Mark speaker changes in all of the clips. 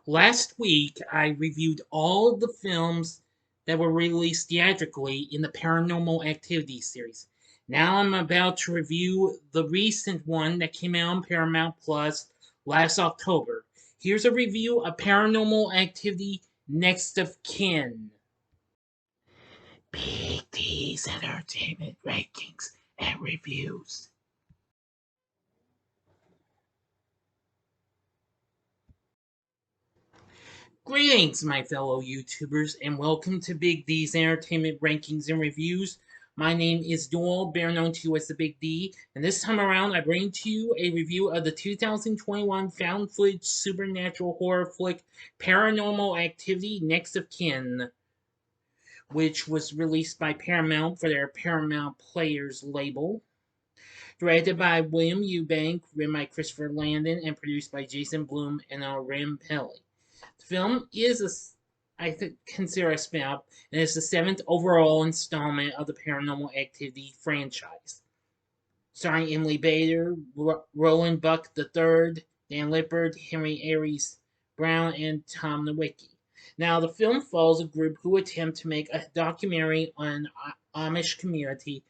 Speaker 1: Last week, I reviewed all of the films that were released theatrically in the Paranormal Activity series. Now I'm about to review the recent one that came out on Paramount Plus last October. Here's a review of Paranormal Activity Next of Kin. Big D's Entertainment Rankings and Reviews. Greetings, my fellow YouTubers, and welcome to Big D's Entertainment Rankings and Reviews. My name is Doyle, better known to you as the Big D, and this time around I bring to you a review of the 2021 found footage supernatural horror flick Paranormal Activity Next of Kin, which was released by Paramount for their Paramount Players label. Directed by William Eubank, written by Christopher Landon, and produced by Jason Blum and Rim Pelly. The film is consider a spin-off, and it's the seventh overall installment of the Paranormal Activity franchise. Starring Emily Bader, Roland Buck III, Dan Lippard, Henry Aries Brown, and Tom Nowicki. Now, the film follows a group who attempt to make a documentary on an Amish community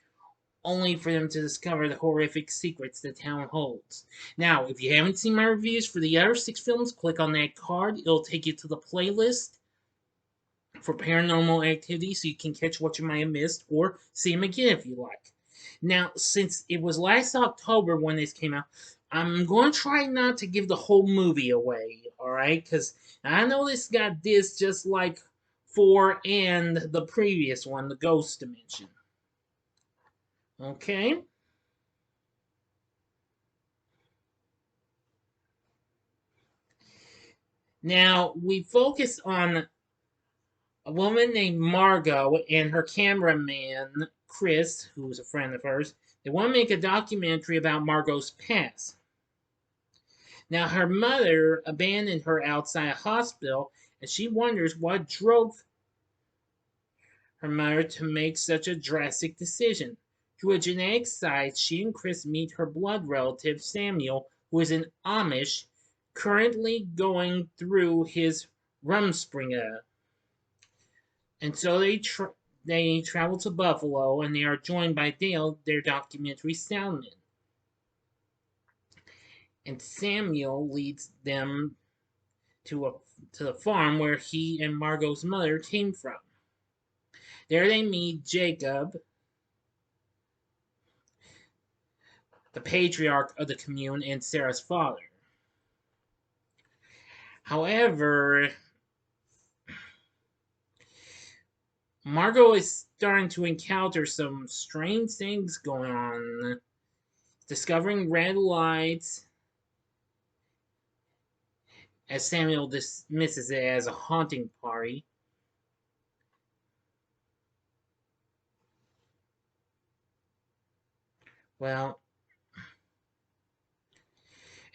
Speaker 1: only for them to discover the horrific secrets the town holds. Now, if you haven't seen my reviews for the other 6 films, click on that card. It'll take you to the playlist for Paranormal Activity so you can catch what you might have missed or see them again if you like. Now, since it was last October when this came out, I'm going to try not to give the whole movie away, alright? Because I know this got this just like 4 and the previous one, the Ghost Dimension. Okay? Now, we focus on a woman named Margot and her cameraman, Chris, who was a friend of hers. They want to make a documentary about Margot's past. Now, her mother abandoned her outside a hospital, and she wonders what drove her mother to make such a drastic decision. Through a genetic side, she and Chris meet her blood relative, Samuel, who is an Amish, currently going through his Rumspringa. And so they travel to Buffalo, and they are joined by Dale, their documentary soundman. And Samuel leads them to the farm where he and Margot's mother came from. There they meet Jacob, the patriarch of the commune, and Sarah's father. However, Margot is starting to encounter some strange things going on, discovering red lights, as Samuel dismisses it as a haunting party. Well,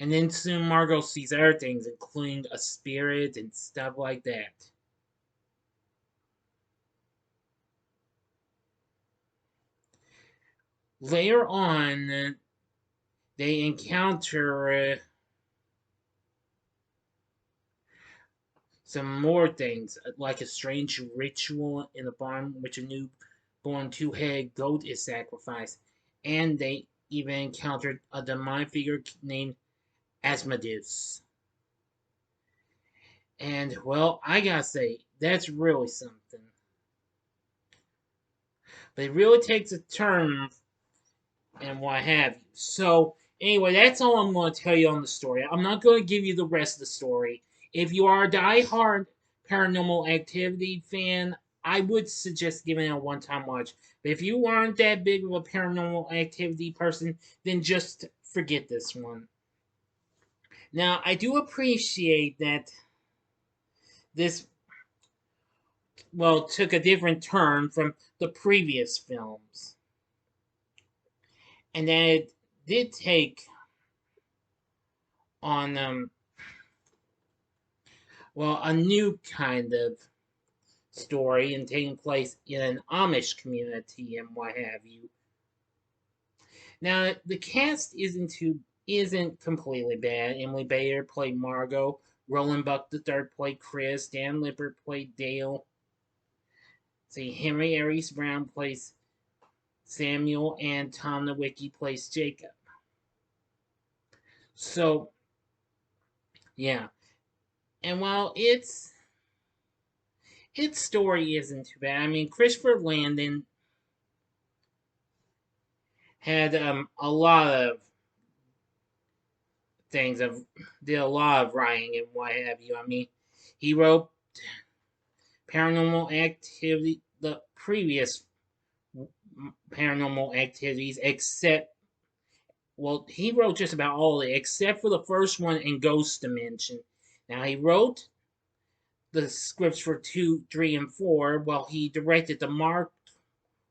Speaker 1: and then soon Margot sees other things, including a spirit and stuff like that. Later on, they encounter some more things, like a strange ritual in a barn in which a newborn two-headed goat is sacrificed, and they even encountered a demonic figure named Asmodeus. And, well, I gotta say, that's really something. But it really takes a turn and what have you. So, anyway, that's all I'm going to tell you on the story. I'm not going to give you the rest of the story. If you are a die-hard Paranormal Activity fan, I would suggest giving it a one-time watch. But if you aren't that big of a Paranormal Activity person, then just forget this one. Now, I do appreciate that this, well, took a different turn from the previous films. And that it did take on, well, a new kind of story and taking place in an Amish community and what have you. Now, the cast isn't completely bad. Emily Bader played Margot. Roland Buck III played Chris. Dan Lippert played Dale. See, Henry Aries Brown plays Samuel, and Tom Nowicki plays Jacob. So, yeah. And while its story isn't too bad, I mean, Christopher Landon had a lot of things of did a lot of writing and what have you. I mean, he wrote Paranormal Activity, the previous Paranormal Activities, except well, he wrote just about all of it except for the first one in Ghost Dimension. Now he wrote the scripts for 2, 3, and 4, while he directed the marked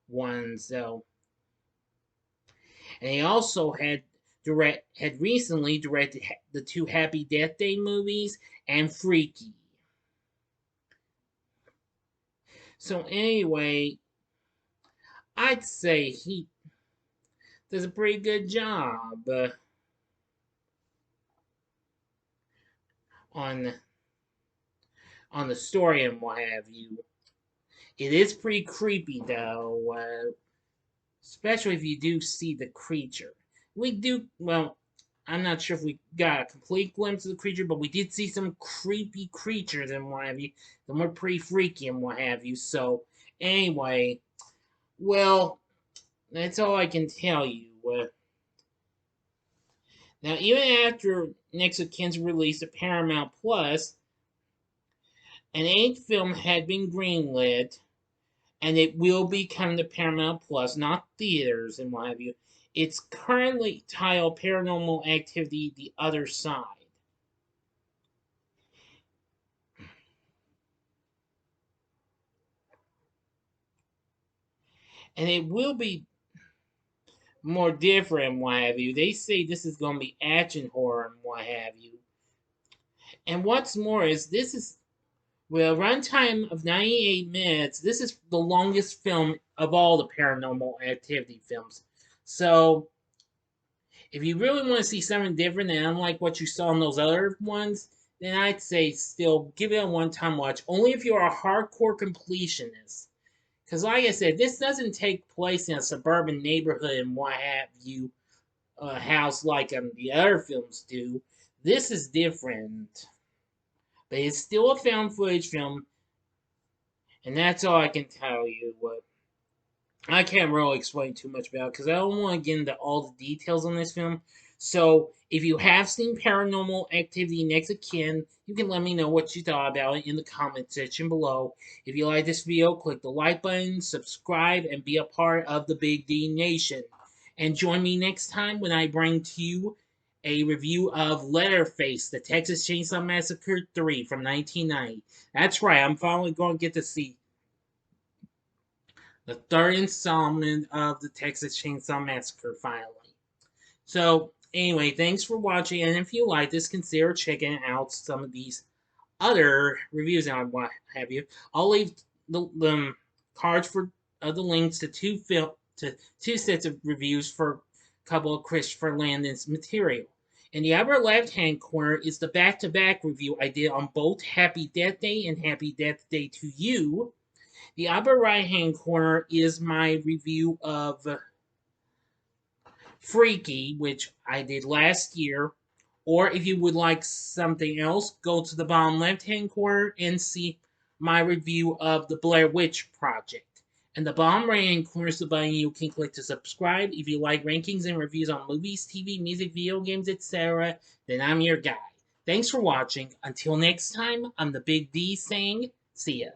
Speaker 1: ones though. And he also had recently directed the 2 Happy Death Day movies and Freaky. So anyway, I'd say he does a pretty good job on on the story and what have you. It is pretty creepy though, especially if you do see the creature. We do well. I'm not sure if we got a complete glimpse of the creature, but we did see some creepy creatures and what have you. Them were pretty freaky and what have you. So anyway, well, that's all I can tell you. Now, even after Next of Kin's release at Paramount Plus, an 8th film had been greenlit, and it will be coming to Paramount Plus, not theaters and what have you. It's currently titled Paranormal Activity: The Other Side. And it will be more different and what have you. They say this is going to be action horror and what have you. And what's more is this is well, runtime of 98 minutes. This is the longest film of all the Paranormal Activity films. So, if you really want to see something different and unlike what you saw in those other ones, then I'd say still give it a one-time watch. Only if you're a hardcore completionist. Because, like I said, this doesn't take place in a suburban neighborhood and what have you, house like the other films do. This is different. But it's still a found footage film, and that's all I can tell you. I can't really explain too much about it because I don't want to get into all the details on this film. So, if you have seen Paranormal Activity Next of Kin, you can let me know what you thought about it in the comment section below. If you like this video, click the like button, subscribe, and be a part of the Big D Nation. And join me next time when I bring to you a review of Leatherface, the Texas Chainsaw Massacre 3 from 1990. That's right, I'm finally going to get to see the 3rd installment of the Texas Chainsaw Massacre, finally. So, anyway, thanks for watching, and if you like this, consider checking out some of these other reviews and what have you. I'll leave the cards for the links to two sets of reviews for a couple of Christopher Landon's material. In the upper left-hand corner is the back-to-back review I did on both Happy Death Day and Happy Death Day to You. The upper right-hand corner is my review of Freaky, which I did last year. Or if you would like something else, go to the bottom left-hand corner and see my review of the Blair Witch Project. And the bottom right-hand corner is the button you can click to subscribe. If you like rankings and reviews on movies, TV, music, video games, etc., then I'm your guy. Thanks for watching. Until next time, I'm the Big D saying, see ya.